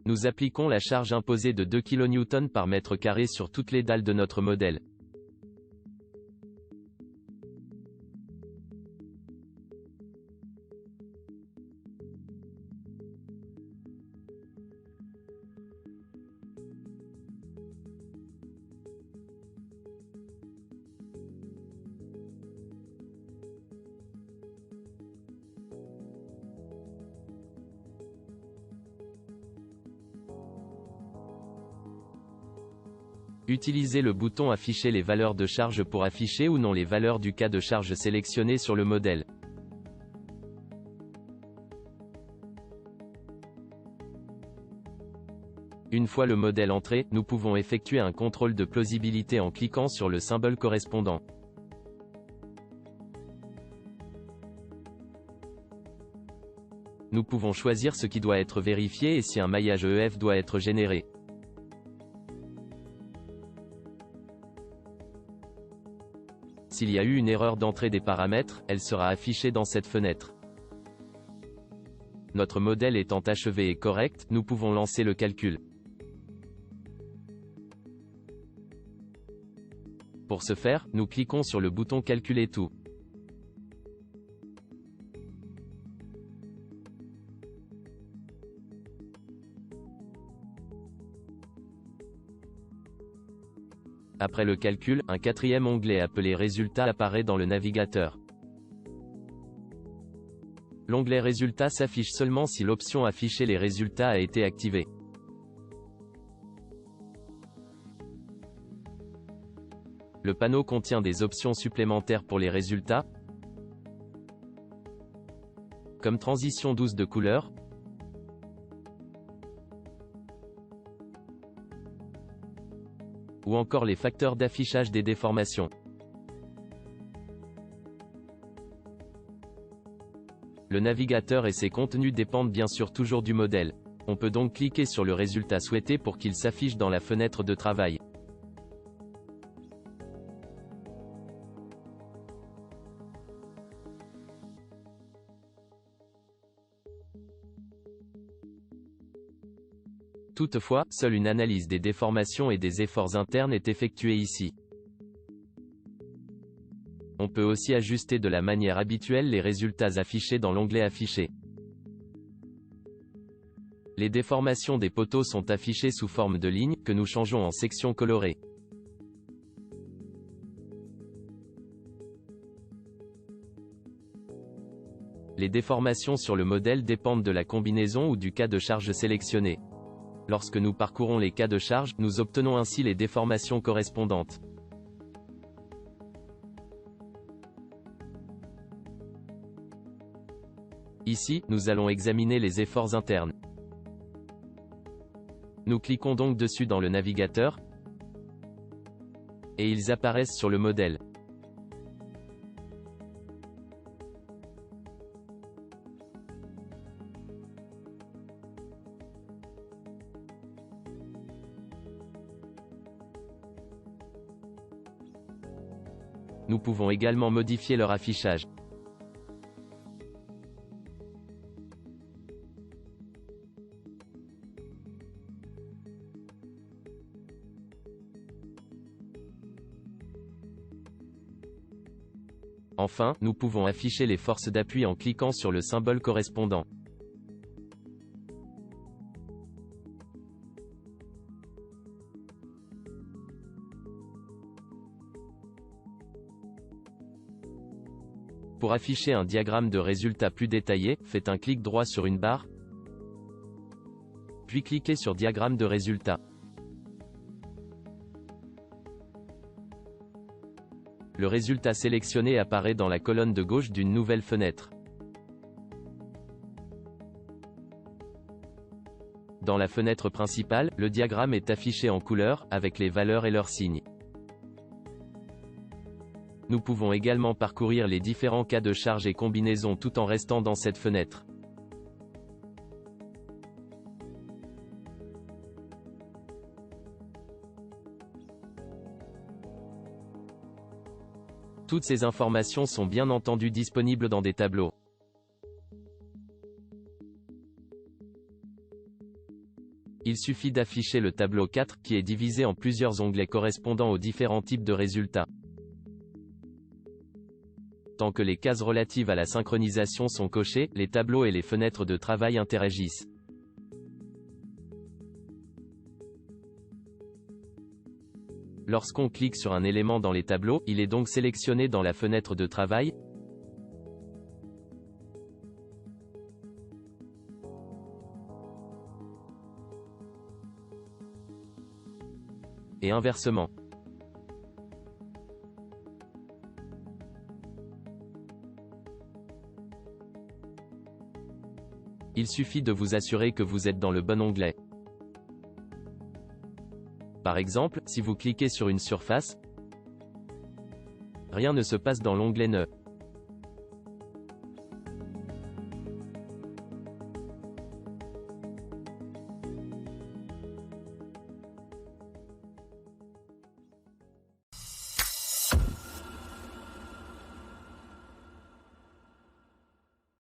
Nous appliquons la charge imposée de 2 kN par mètre carré sur toutes les dalles de notre modèle. Utilisez le bouton Afficher les valeurs de charge pour afficher ou non les valeurs du cas de charge sélectionné sur le modèle. Une fois le modèle entré, nous pouvons effectuer un contrôle de plausibilité en cliquant sur le symbole correspondant. Nous pouvons choisir ce qui doit être vérifié et si un maillage EF doit être généré. S'il y a eu une erreur d'entrée des paramètres, elle sera affichée dans cette fenêtre. Notre modèle étant achevé et correct, nous pouvons lancer le calcul. Pour ce faire, nous cliquons sur le bouton Calculer tout. Après le calcul, un quatrième onglet appelé Résultats apparaît dans le navigateur. L'onglet Résultats s'affiche seulement si l'option Afficher les résultats a été activée. Le panneau contient des options supplémentaires pour les résultats, comme transition douce de couleur, ou encore les facteurs d'affichage des déformations. Le navigateur et ses contenus dépendent bien sûr toujours du modèle. On peut donc cliquer sur le résultat souhaité pour qu'il s'affiche dans la fenêtre de travail. Toutefois, seule une analyse des déformations et des efforts internes est effectuée ici. On peut aussi ajuster de la manière habituelle les résultats affichés dans l'onglet Afficher. Les déformations des poteaux sont affichées sous forme de lignes, que nous changeons en sections colorées. Les déformations sur le modèle dépendent de la combinaison ou du cas de charge sélectionné. Lorsque nous parcourons les cas de charge, nous obtenons ainsi les déformations correspondantes. Ici, nous allons examiner les efforts internes. Nous cliquons donc dessus dans le navigateur, et ils apparaissent sur le modèle. Nous pouvons également modifier leur affichage. Enfin, nous pouvons afficher les forces d'appui en cliquant sur le symbole correspondant. Pour afficher un diagramme de résultats plus détaillé, faites un clic droit sur une barre, puis cliquez sur Diagramme de résultats. Le résultat sélectionné apparaît dans la colonne de gauche d'une nouvelle fenêtre. Dans la fenêtre principale, le diagramme est affiché en couleur, avec les valeurs et leurs signes. Nous pouvons également parcourir les différents cas de charge et combinaisons tout en restant dans cette fenêtre. Toutes ces informations sont bien entendu disponibles dans des tableaux. Il suffit d'afficher le tableau 4, qui est divisé en plusieurs onglets correspondant aux différents types de résultats. Tant que les cases relatives à la synchronisation sont cochées, les tableaux et les fenêtres de travail interagissent. Lorsqu'on clique sur un élément dans les tableaux, il est donc sélectionné dans la fenêtre de travail. Et inversement. Il suffit de vous assurer que vous êtes dans le bon onglet. Par exemple, si vous cliquez sur une surface, rien ne se passe dans l'onglet Nœuds.